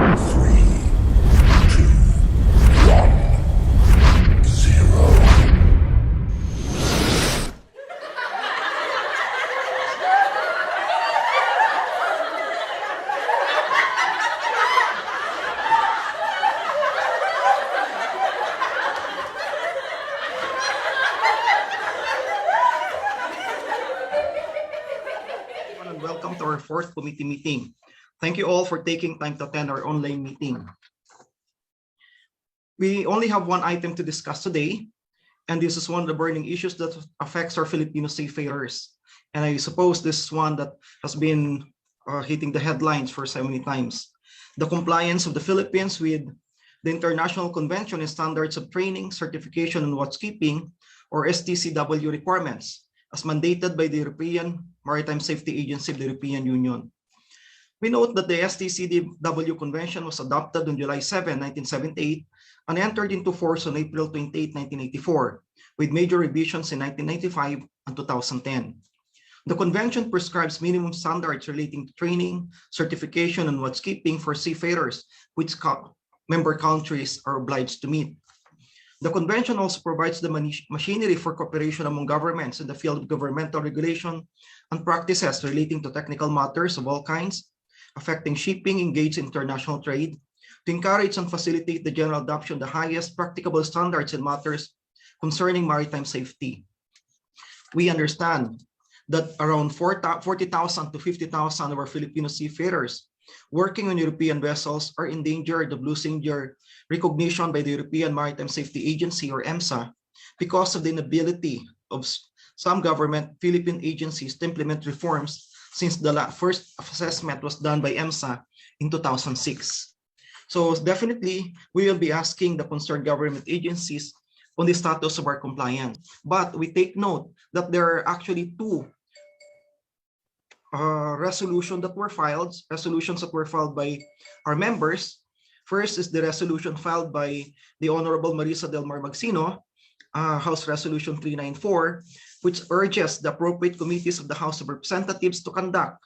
Welcome to our fourth committee meeting. Thank you all for taking time to attend our online meeting. We only have one item to discuss today, and this is one of the burning issues that affects our Filipino seafarers. And I suppose this is one that has been hitting the headlines for so many times. The compliance of the Philippines with the International Convention and Standards of Training, Certification, and Watchkeeping, or STCW requirements, as mandated by the European Maritime Safety Agency of the European Union. We note that the STCW Convention was adopted on July 7, 1978, and entered into force on April 28, 1984, with major revisions in 1995 and 2010. The Convention prescribes minimum standards relating to training, certification, and watchkeeping for seafarers, which member countries are obliged to meet. The Convention also provides the machinery for cooperation among governments in the field of governmental regulation and practices relating to technical matters of all kinds affecting shipping engaged in international trade, to encourage and facilitate the general adoption of the highest practicable standards in matters concerning maritime safety. We understand that around 40,000 to 50,000 of our Filipino seafarers working on European vessels are in danger of losing their recognition by the European Maritime Safety Agency, or EMSA, because of the inability of some government Philippine agencies to implement reforms since the first assessment was done by EMSA in 2006. So definitely, we will be asking the concerned government agencies on the status of our compliance. But we take note that there are actually two resolutions that were filed by our members. First is the resolution filed by the Honorable Marisa Del Mar Magsino, House Resolution 394, which urges the appropriate committees of the House of Representatives to conduct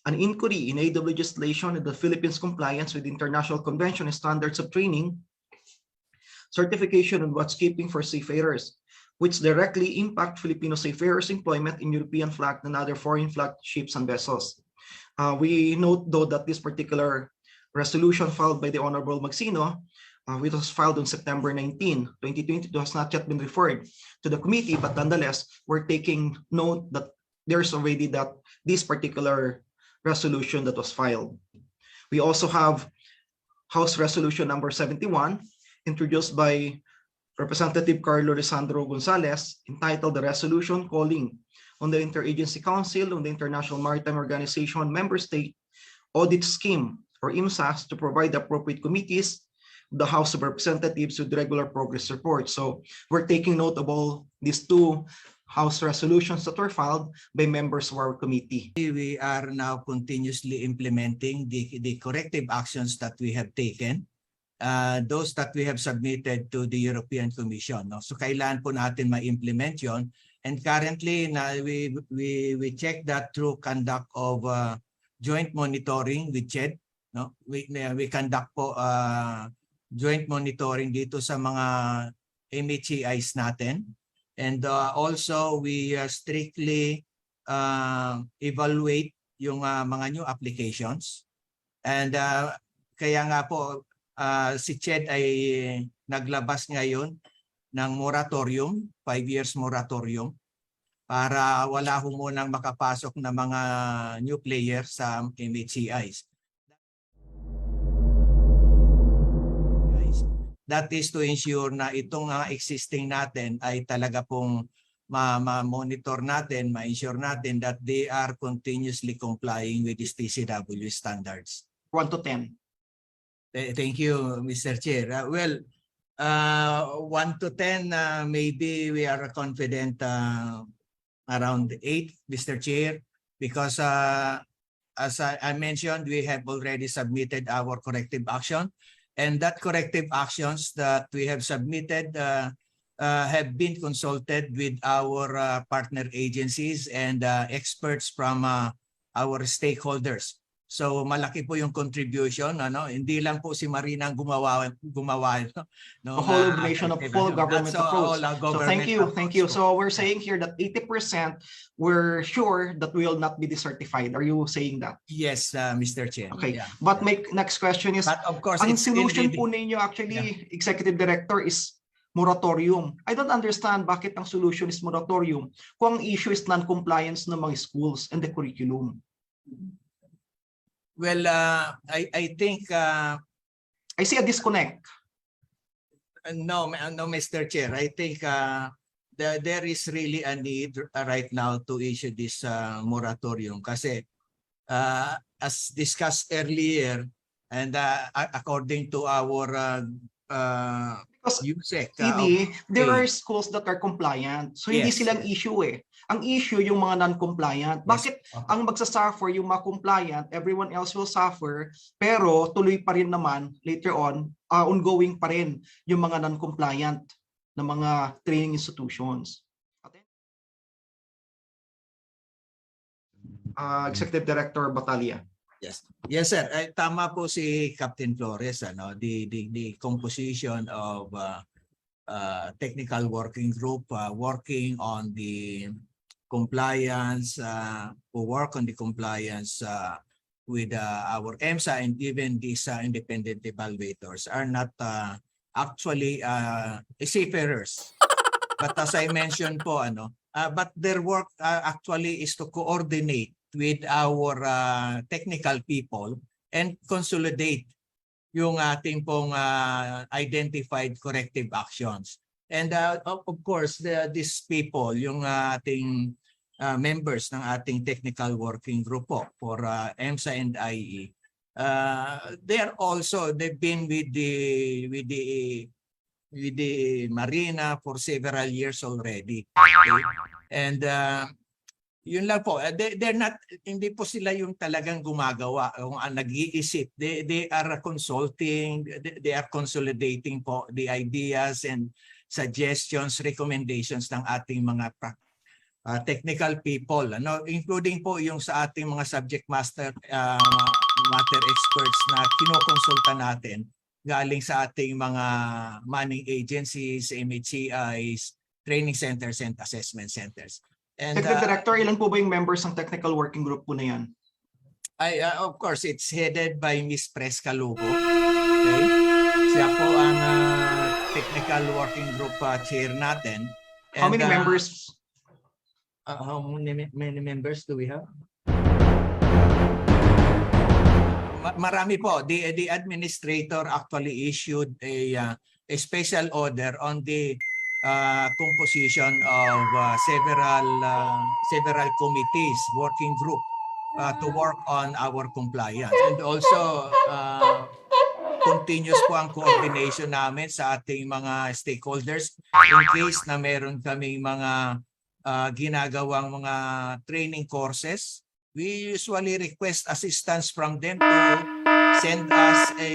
an inquiry in aid of legislation in the Philippines' compliance with International Convention and Standards of Training, Certification, and Watchkeeping for seafarers, which directly impact Filipino seafarers' employment in European flagged and other foreign flagged ships and vessels. We note, though, that this particular resolution filed by the Honorable Magsino, which was filed on September 19, 2020, has not yet been referred to the committee, but nonetheless, we're taking note that there's already this particular resolution that was filed. We also have House Resolution number 71, introduced by Representative Carlo Lisandro Gonzalez, entitled the Resolution Calling on the Interagency Council on the International Maritime Organization Member State Audit Scheme, or IMSAS, to provide the appropriate committees, the House of Representatives, with regular progress reports. So we're taking note of all these two House resolutions that were filed by members of our committee. We are now continuously implementing the corrective actions that we have taken, those that we have submitted to the European Commission. No? So kailan po natin ma-implement yon. And currently, we check that through conduct of joint monitoring with CHED. No? We conduct po joint monitoring dito sa mga MHCIs natin. And also, we strictly evaluate yung mga new applications. And kaya nga po, si CHED ay naglabas ngayon ng moratorium, 5 years moratorium, para wala ho munang makapasok na mga new players sa MHCIs. That is to ensure na itong existing natin ay talaga pong ma-monitor natin, ma-ensure natin that they are continuously complying with the STCW standards. 1 to 10. Thank you, Mr. Chair. 1 to 10, maybe we are confident around 8, Mr. Chair, because as I mentioned, we have already submitted our corrective action. And that corrective actions that we have submitted have been consulted with our partner agencies and experts from our stakeholders. So malaki po yung contribution, ano? Hindi lang po si Marina ang gumawa The whole organization of full government approach. So thank you. So we're saying here that 80% we're sure that we will not be decertified. Are you saying that? Yes, Mr. Chair. Okay. Yeah. But my next question is, But of course, ang it's solution still po ninyo actually, Executive Director, is moratorium. I don't understand bakit ang solution is moratorium kung ang issue is non-compliance ng mga schools and the curriculum. Well, I think I see a disconnect. no, Mr. Chair. I think there is really a need right now to issue this moratorium kasi as discussed earlier and according to our USEC, there are schools that are compliant. So hindi silang issue eh. Ang issue yung mga non-compliant. Bakit ang magsasuffer yung mga compliant, everyone else will suffer, pero tuloy pa rin naman later on, ongoing pa rin yung mga non-compliant na mga training institutions. Executive Director Batalla. Yes. Yes, sir. Tama po si Captain Flores, ano, the composition of technical working group working on the compliance, work on the compliance with our EMSA and even these independent evaluators are not actually seafarers. But as I mentioned po, but their work actually is to coordinate with our technical people and consolidate yung ating pong identified corrective actions. And of course, these people, yung ating members ng ating technical working group po for EMSA and IE, they've been with the Marina for several years already. Okay? And yun lang po, they're not, hindi po sila yung talagang gumagawa, yung nag-iisip. They are consulting, they are consolidating po the ideas and suggestions, recommendations ng ating mga technical people, including po yung sa ating mga subject matter experts na kinokonsulta natin galing sa ating mga manning agencies, MHCIs, training centers and assessment centers. And, Secretary Director, ilan po ba yung members ng technical working group po na yan? Of course, it's headed by Ms. Presca Lugo. Okay? Siya po ang technical working group chair natin. And, how many members? How many members do we have? Marami po. The administrator actually issued a special order on the composition of several committees, working group to work on our compliance. And also, continuous po ang coordination namin sa ating mga stakeholders in case na meron kaming mga ginagawang mga training courses. We usually request assistance from them to send us a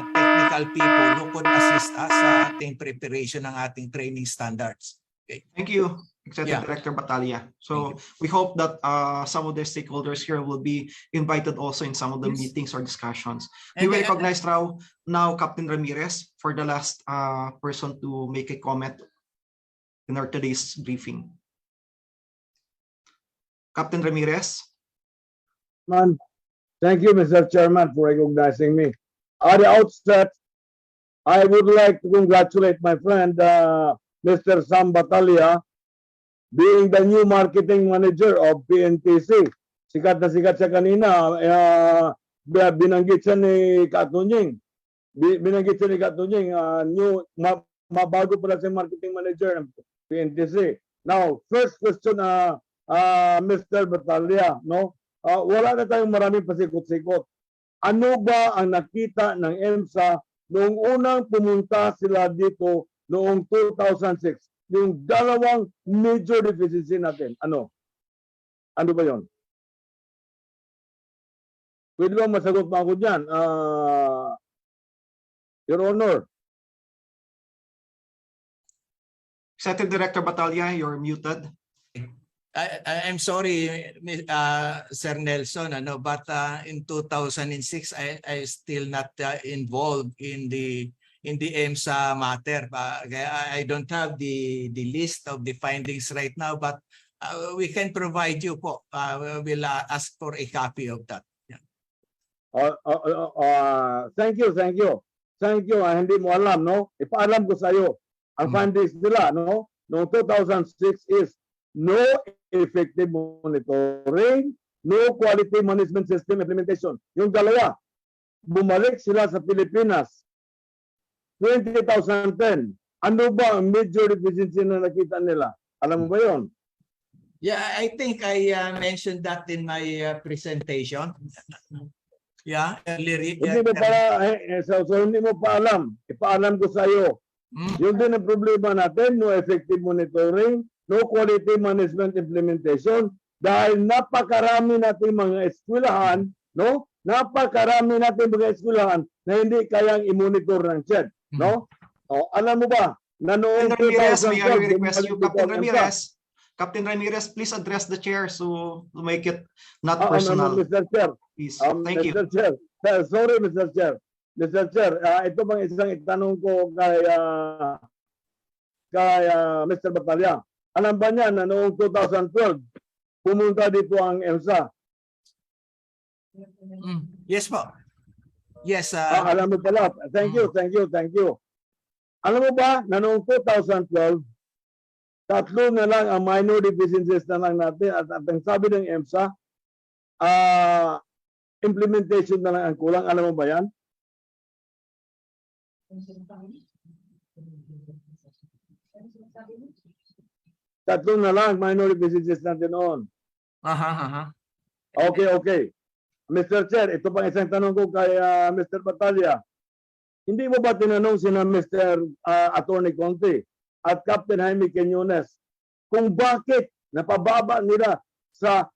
technical people who could assist us sa ating preparation ng ating training standards. Okay. Thank you, Executive Director Batalla. So we hope that some of the stakeholders here will be invited also in some of the meetings or discussions. We will recognize now Captain Ramirez for the last person to make a comment in our today's briefing. Captain Ramirez. Thank you, Mr. Chairman, for recognizing me. At the outset, I would like to congratulate my friend, Mr. Sam Batalla, being the new marketing manager of PNTC. Sikat na sikat siya kanina. Binanggit siya ni Katunying. Mabago pala siya marketing manager ng PNTC. Now, first question, Mr. Batalla, no? Wala na tayong maraming pasikot-sikot. Ano ba ang nakita ng EMSA noong unang pumunta sila dito noong 2006? Yung dalawang major deficiency natin. Ano ba yon? Pwede ba masagot mo ako dyan? Your Honor. Executive Director Batalla, you're muted. I'm sorry, Sir Nelson, but in 2006, I still not involved in the EMSA matter. I don't have the list of the findings right now, but we can provide you po. We'll ask for a copy of that. Thank you. Hindi mo alam, no? Ipaalam ko sa iyo. Ang findings nila, no? Noong 2006 is no effective monitoring, no quality management system implementation. Yung dalawa, bumalik sila sa Pilipinas 2010. Ano ba ang major deficiency na nakita nila? Alam mo ba yun? Yeah, I think I mentioned that in my presentation. Yeah, earlier. Hindi mo para, so hindi mo pa alam. Ipaalam ko sa iyo. Yun din ang problema natin, no effective monitoring, no quality management implementation, dahil napakarami nating mga eskwelahan, no? Napakarami nating mga eskwelahan na hindi kayang i-monitor ng CHED, no? O, alam mo ba, na noong Captain Ramirez, may I 2012, request you, Captain Ramirez, please address the chair so to make it not personal. Mr. Chair. Please. Thank you. Mr. Chair. Sorry, Mr. Chair. Mr. Chair, ito bang isang itanong ko kay Mr. Batalla. Alam ba niya na noong 2012, pumunta dito ang EMSA? Yes po. Yes. Alam mo pala. Thank you. Alam mo ba na noong 2012, tatlo na lang ang minor deficiencies na lang natin at ang sabi ng EMSA, implementation na lang ang kulang. Alam mo ba yan? Tatlo na lang minor deficiencies natin noon. Okay. Mr. Chair, ito pang isang tanong ko kay Mr. Batalla. Hindi mo ba tinanong sina Mr. Atty. Conte at Captain Jaime Quinones kung bakit napababa nila sa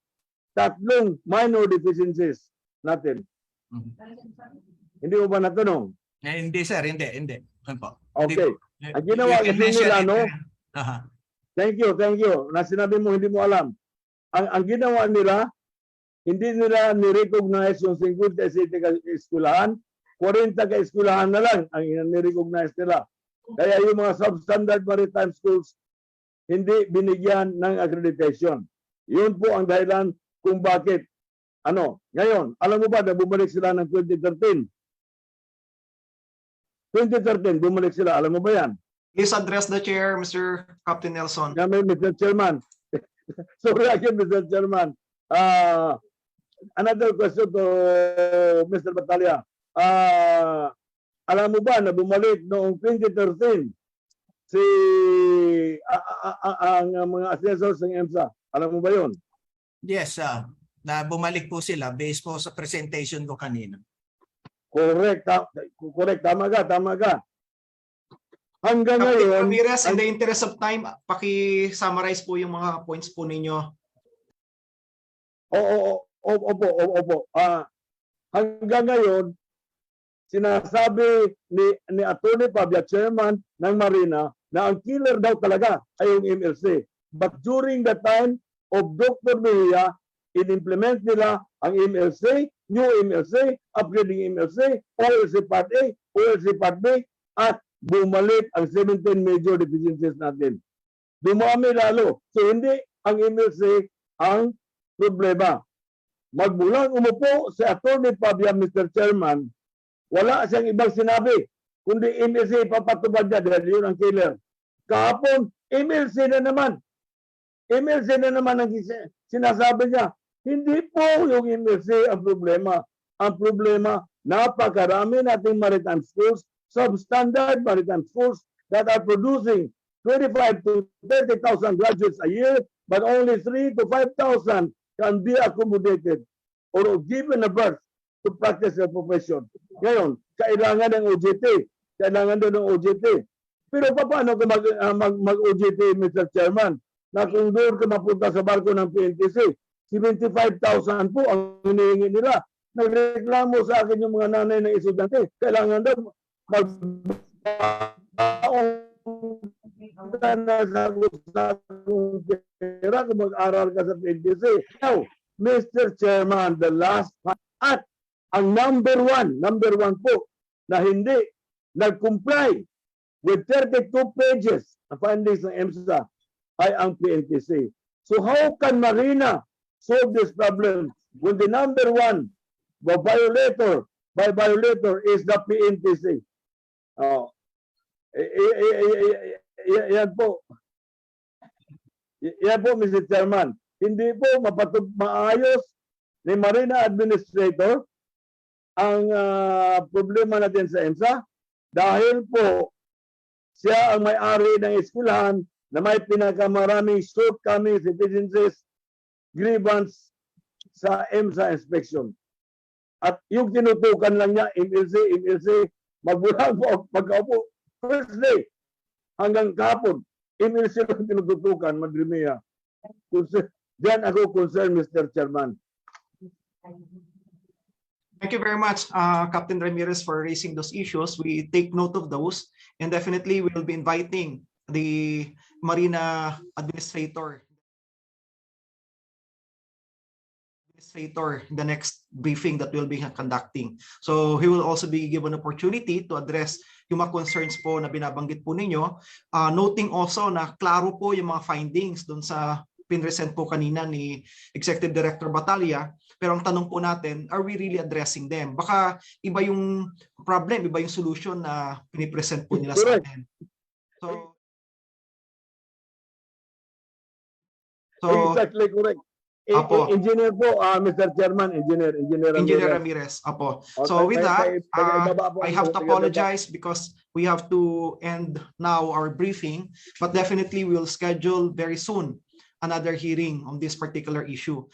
tatlong minor deficiencies natin? Hindi mo ba natanong? Hindi sir, hindi. Okay. Ang ginawa kasi nila, no? Thank you. Na sinabi mo hindi mo alam. Ang ginawa nila, hindi nila ni-recognize yung 50 ka-eskulahan, 40 ka-eskulahan na lang ang ni-recognize nila. Kaya yung mga substandard maritime schools, hindi binigyan ng accreditation. Yun po ang dahilan kung bakit. Ngayon, alam mo ba na bumalik sila ng 2013? 2013, bumalik sila. Alam mo ba yan? Please address the chair, Mr. Captain Nelson. Mr. Chairman. Sorry again, Mr. Chairman. Another question to Mr. Batalla. Alam mo ba na bumalik noong 2013 ang mga assessors ng EMSA? Alam mo ba yun? Yes, na bumalik po sila based po sa presentation ko kanina. Correct. Tama ka. Hanggang Captain ngayon, Ramirez, in the interest of time, paki-summarize po yung mga points po ninyo. Opo. Hanggang ngayon, sinasabi ni Atty. Fabia, chairman ng MARINA, na ang killer daw talaga ay yung MLC. But during the time of Dr. Mejia, in-implement nila ang MLC, new MLC, upgrading MLC, OLC Part A, OLC Part B, at bumalik ang 17 major deficiencies natin. Dumami lalo. So hindi ang MLC ang problema. Magmulang umupo si Atty. Fabia, Mr. Chairman, wala siyang ibang sinabi, kundi MLC papatubad niya dahil yun ang killer. Kahapon, MLC na naman. MLC na naman ang sinasabi niya. Hindi po yung MLC ang problema. Ang problema, napakarami nating maritime schools, substandard maritime schools that are producing 25 to 30,000 graduates a year, but only 3 to 5,000 can be accommodated or given a birth to practice their profession. Ngayon, kailangan ng OJT. Kailangan doon ng OJT. Pero paano ka mag-OJT, Mr. Chairman? Na kung doon ka mapunta sa barko ng PNTC, 75,000 po ang hinihingi nila. Nagreklamo sa akin yung mga nanay ng estudyante. Kailangan daw ka nasagot sa akong pera kung mag-aral ka sa PNTC. Now, Mr. Chairman, the last part, at ang number one po na hindi nag-comply with 32 pages na findings ng EMSA ay ang PNTC. So how can Marina solve this problem when the number one violator is the PNTC? Yan po. Yan po, Mr. Chairman. Hindi po maayos ni Marina Administrator ang problema natin sa EMSA dahil po siya ang may-ari ng eskwelahan na may pinakamaraming shortcomings, deficiencies, grievance sa EMSA inspection. At yung tinutukan lang niya, MLC, magbulang po, pagkaupo, first day hanggang kahapon, MLC lang tinututukan, Madrimia. Diyan ako concerned, Mr. Chairman. Thank you very much, Captain Ramirez, for raising those issues. We take note of those, and definitely we will be inviting the Marina Administrator in the next briefing that we'll be conducting. So he will also be given opportunity to address yung mga concerns po na binabanggit po ninyo, noting also na klaro po yung mga findings doon sa pinresent po kanina ni Executive Director Batalla, pero ang tanong po natin, are we really addressing them? Baka iba yung problem, iba yung solution na pinipresent po nila sa atin. So exactly correct. Engineer po, Mr. Chairman, Engineer Ramirez. Apo. So with that, I have to apologize because we have to end now our briefing, but definitely we will schedule very soon another hearing on this particular issue.